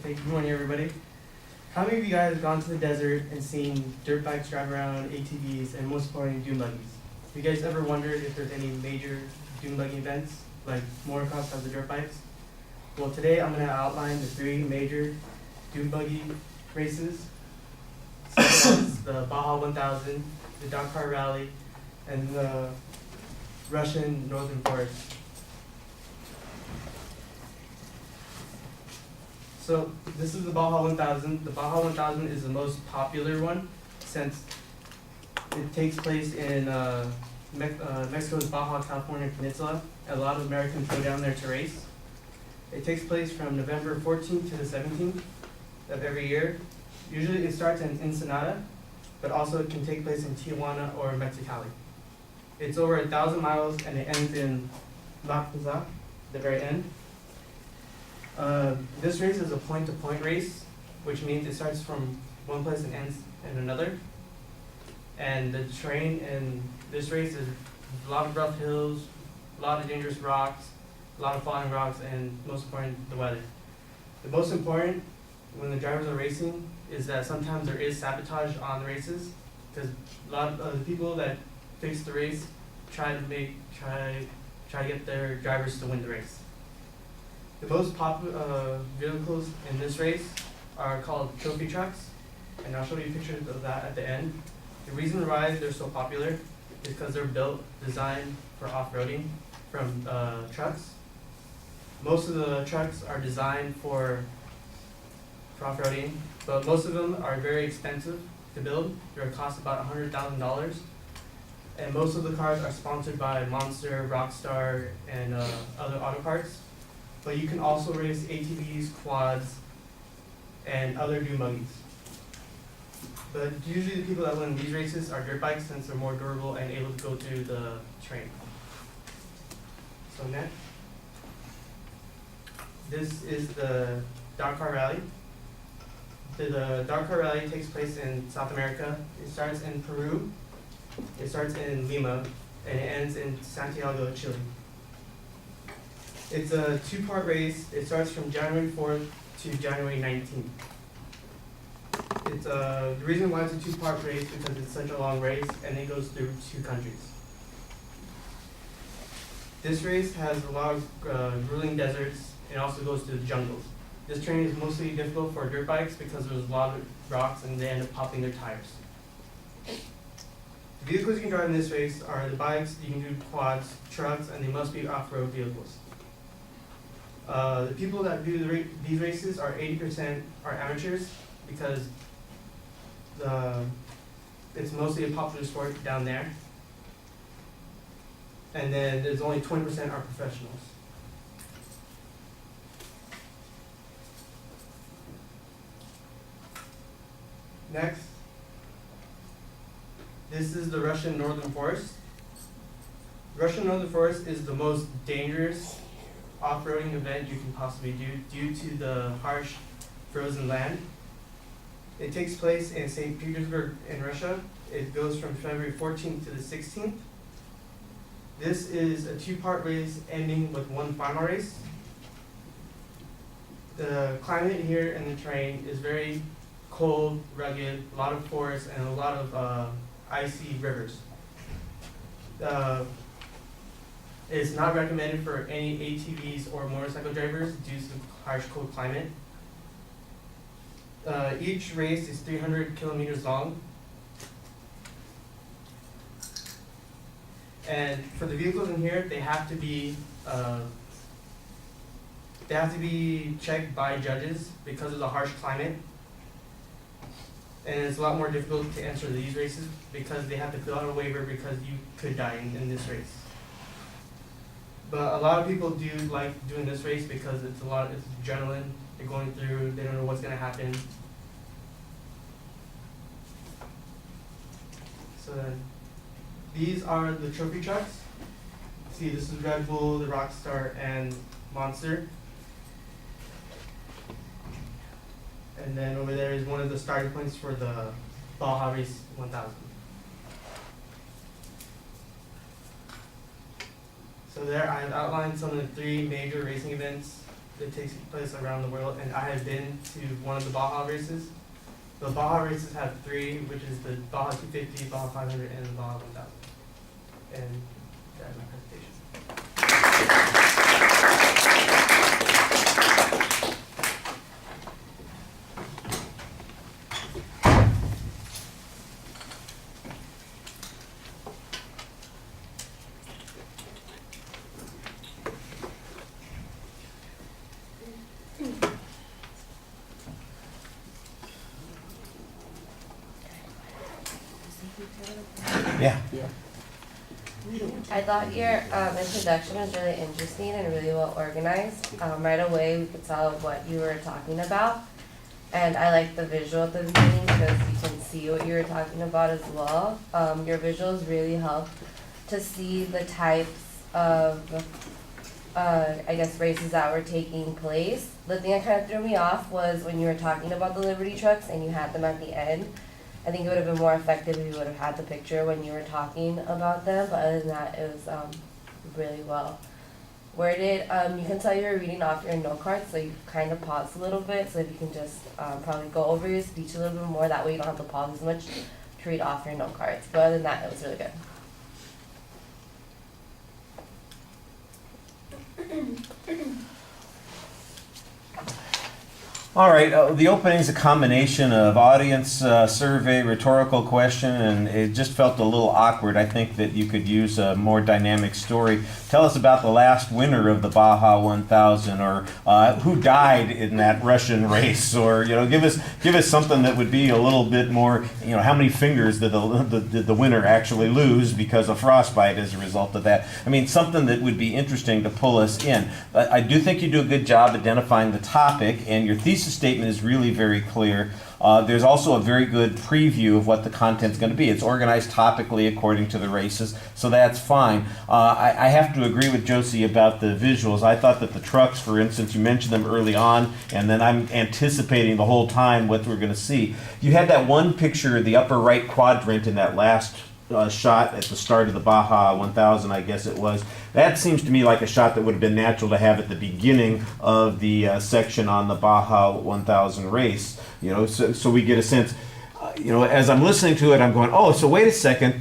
Okay, good morning, everybody. How many of you guys have gone to the desert and seen dirt bikes drive around, ATVs, and most importantly, dune buggies? Have you guys ever wondered if there's any major dune buggy events, like motocross has the dirt bikes? Well, today I'm going to outline the three major dune buggy races, such as the Baja 1000, the Dakar Rally, and the Russian Northern Forest. So this is the Baja 1000. The Baja 1000 is the most popular one since it takes place in Mexico's Baja California Peninsula. A lot of Americans go down there to race. It takes place from November 14th to the 17th of every year. Usually it starts in Ensenada, but also it can take place in Tijuana or Mexicali. It's over 1,000 miles and it ends in Baja, the very end. This race is a point-to-point race, which means it starts from one place and ends in another. And the terrain in this race is a lot of rough hills, a lot of dangerous rocks, a lot of falling rocks, and most important, the weather. The most important when the drivers are racing is that sometimes there is sabotage on the races, because a lot of the people that fix the race try to get their drivers to win the race. The most popular vehicles in this race are called trophy trucks, and I'll show you pictures of that at the end. The reason why they're so popular is because they're designed for off-roading from trucks. Most of the trucks are designed for off-roading, but most of them are very expensive to build. They cost about $100,000, and most of the cars are sponsored by Monster, Rockstar, and other auto parts. But you can also race ATVs, quads, and other dune buggies. But usually the people that win these races are dirt bikes since they're more durable and able to go through the terrain. So next, this is the Dakar Rally. The Dakar Rally takes place in South America. It starts in Peru, it starts in Lima, and it ends in Santiago, Chile. It's a two-part race. It starts from January 4th to January 19th. It's the reason why it's a two-part race because it's such a long race and it goes through two countries. This race has a lot of grueling deserts and also goes through the jungles. This terrain is mostly difficult for dirt bikes because there's a lot of rocks and they end up popping their tires. The vehicles you can drive in this race are the bikes, you can do quads, trucks, and they must be off-road vehicles. The people that do these races are 80% are amateurs because it's mostly a popular sport down there. And then there's only 20% are professionals. Next, this is the Russian Northern Forest. Russian Northern Forest is the most dangerous off-roading event you can possibly do due to the harsh frozen land. It takes place in St. Petersburg in Russia. It goes from February 14th to the 16th. This is a two-part race ending with one final race. The climate here and the terrain is very cold, rugged, a lot of forests, and a lot of icy rivers. It's not recommended for any ATVs or motorcycle drivers due to the harsh cold climate. Each race is 300 kilometers long. And for the vehicles in here, they have to be checked by judges because of the harsh climate. And it's a lot more difficult to enter these races because they have to fill out a waiver because you could die in this race. But a lot of people do like doing this race because it's adrenaline. They're going through, they don't know what's going to happen. So then, these are the trophy trucks. See, this is Red Bull, the Rockstar, and Monster. And then over there is one of the starting points for the Baja Race 1000. So there I've outlined some of the three major racing events that takes place around the world, and I have been to one of the Baja races. The Baja races have three, which is the Baja 250, Baja 500, and the Baja 1000. And that's my presentation. Yeah. I thought your introduction was really interesting and really well organized. Right away, we could tell what you were talking about. And I like the visual at the beginning because you can see what you were talking about as well. Your visuals really help to see the types of, I guess, races that were taking place. The thing that kind of threw me off was when you were talking about the Liberty trucks and you had them at the end. I think it would have been more effective if you would have had the picture when you were talking about them, but other than that, it was really well worded. You can tell you were reading off your note cards, so you kind of paused a little bit, so if you can just probably go over your speech a little bit more, that way you don't have to pause as much to read off your note cards. But other than that, it was really good. All right, the opening is a combination of audience survey, rhetorical question, and it just felt a little awkward. I think that you could use a more dynamic story. Tell us about the last winner of the Baja 1000, or who died in that Russian race, or give us something that would be a little bit more. How many fingers did the winner actually lose because of frostbite as a result of that? I mean, something that would be interesting to pull us in. I do think you do a good job identifying the topic, and your thesis statement is really very clear. There's also a very good preview of what the content's going to be. It's organized topically according to the races, so that's fine. I have to agree with Josie about the visuals. I thought that the trucks, for instance, you mentioned them early on, and then I'm anticipating the whole time what we're going to see. You had that one picture, the upper right quadrant in that last shot at the start of the Baja 1000, I guess it was. That seems to me like a shot that would have been natural to have at the beginning of the section on the Baja 1000 race. So we get a sense. As I'm listening to it, I'm going, oh, so wait a second.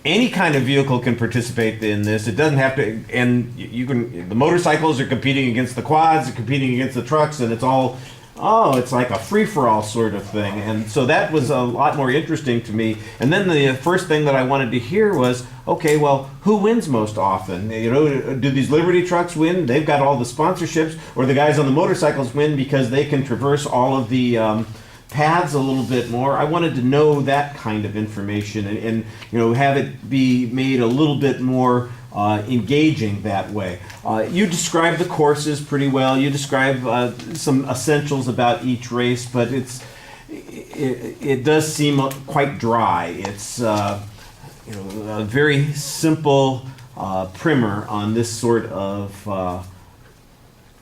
Any kind of vehicle can participate in this. It doesn't have to, and you can. The motorcycles are competing against the quads, they're competing against the trucks, and it's all. Oh, it's like a free-for-all sort of thing. And so that was a lot more interesting to me. And then the first thing that I wanted to hear was, okay, well, who wins most often? Do these Liberty trucks win? They've got all the sponsorships. Or the guys on the motorcycles win because they can traverse all of the paths a little bit more. I wanted to know that kind of information and have it be made a little bit more engaging that way. You describe the courses pretty well. You describe some essentials about each race, but it does seem quite dry. It's a very simple primer on this sort of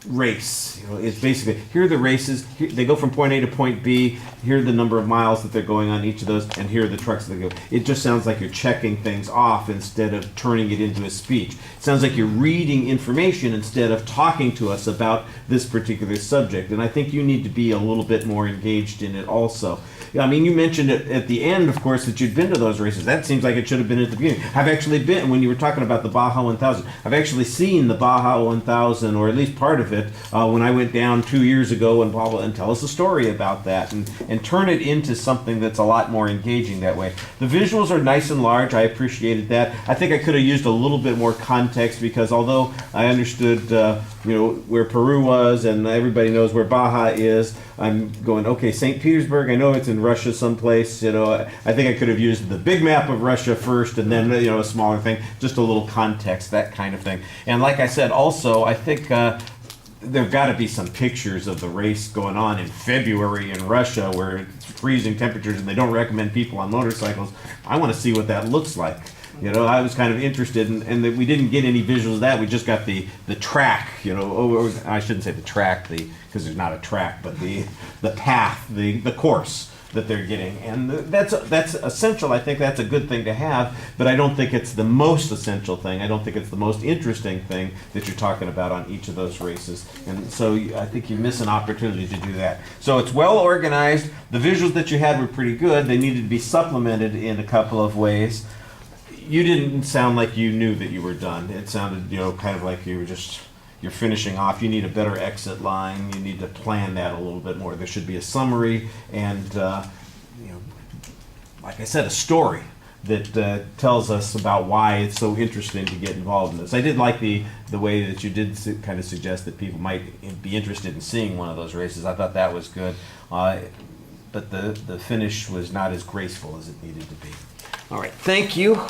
race. It's basically, here are the races, they go from point A to point B, here are the number of miles that they're going on each of those, and here are the trucks that go. It just sounds like you're checking things off instead of turning it into a speech. It sounds like you're reading information instead of talking to us about this particular subject, and I think you need to be a little bit more engaged in it also. I mean, you mentioned it at the end, of course, that you'd been to those races. That seems like it should have been at the beginning. I've actually been, when you were talking about the Baja 1000, I've actually seen the Baja 1000, or at least part of it, when I went down 2 years ago, and blah, blah, and tell us a story about that, and turn it into something that's a lot more engaging that way. The visuals are nice and large. I appreciated that. I think I could have used a little bit more context, because although I understood where Peru was, and everybody knows where Baja is, I'm going, okay, St. Petersburg, I know it's in Russia someplace. I think I could have used the big map of Russia first, and then a smaller thing, just a little context, that kind of thing. And like I said, also, I think there've got to be some pictures of the race going on in February in Russia where it's freezing temperatures and they don't recommend people on motorcycles. I want to see what that looks like. I was kind of interested in, and we didn't get any visuals of that. We just got the track, I shouldn't say the track, because there's not a track, but the path, the course. that they're getting, and that's essential. I think that's a good thing to have, but I don't think it's the most essential thing. I don't think it's the most interesting thing that you're talking about on each of those races, and so I think you miss an opportunity to do that. So it's well organized. The visuals that you had were pretty good. They needed to be supplemented in a couple of ways. You didn't sound like you knew that you were done. It sounded, kind of like you're finishing off. You need a better exit line. You need to plan that a little bit more. There should be a summary and, like I said, a story that tells us about why it's so interesting to get involved in this. I did like the way that you did kind of suggest that people might be interested in seeing one of those races. I thought that was good. But the finish was not as graceful as it needed to be. All right, thank you.